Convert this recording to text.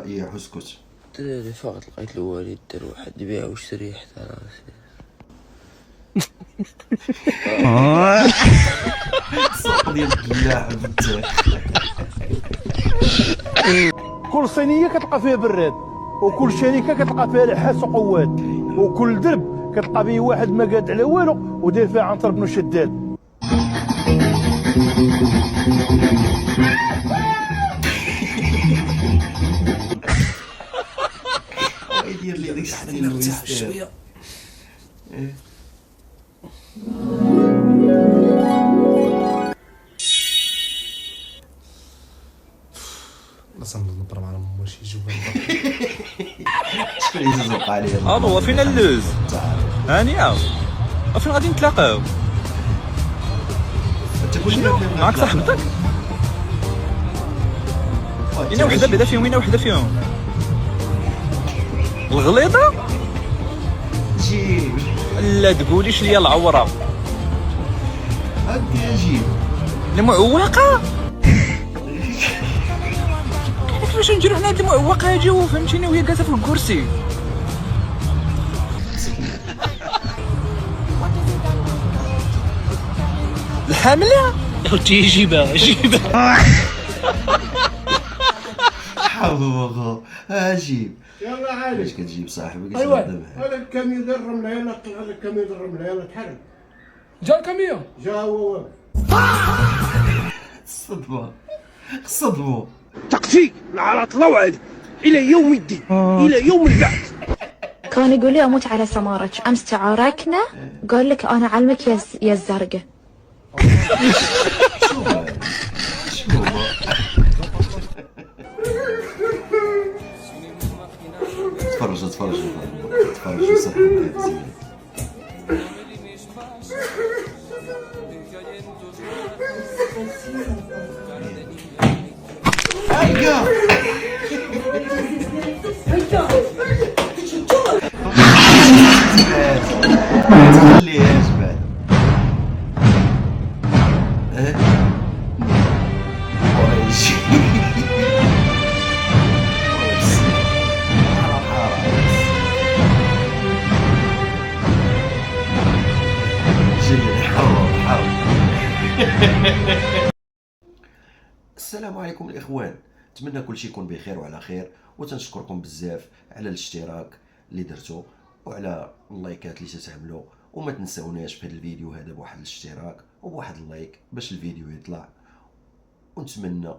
رائع اسكت. دراري فقط لقيت الوالد دار واحد البيع وشري حتى راسي. السوق ديال الدلاع بالتاخ. كل صينيه كتلقى فيها براد، وكل شركه كتلقى فيها لحاس وقوات، وكل درب كتلقى فيه واحد ما قاد على والو وداير فيها عنتر بن شداد. يدير لي داك الشيء شويه. اصلا نضرب على ماشي يجيو شكون اللي تزوق عليه؟ هو فين اللوز؟ هانيه فين غادي نتلاقاو؟ انت كلشي معاك صاحبتك؟ وين وحده بعدا فيهم؟ وين وحده فيهم؟ الغليظه؟ جيب لا تقوليش ليا العوره هكا جيب المعوقه. كيفاش نديرو حنا هاد المعوقه هادي فهمتيني وهي جالسه في الكرسي؟ الحامله جيبها حاضر جيب. يلا عالي اش كتجيب صاحبك؟ ايوا هذا الكاميون ديال الرمله، يلا طلع هذا الكاميون ديال الرمله، يلا تحرك. جا الكاميون جا هو صدمه تقتيل على طلوعد الى يوم الدين، الى يوم البعث. كان يقول لي اموت على سمارك، امس تعاركنا قال لك انا علمك يا الزرقاء. شو تفرج صح زين. هيا تخليهاش بعد. السلام عليكم الاخوان، نتمنى كلشي يكون بخير وعلى خير، وتنشكركم بزاف على الاشتراك اللي درتو وعلى اللايكات اللي تتعملوا، وما تنساوناش في هذا الفيديو هذا بواحد الاشتراك وبواحد اللايك باش الفيديو يطلع، ونتمنى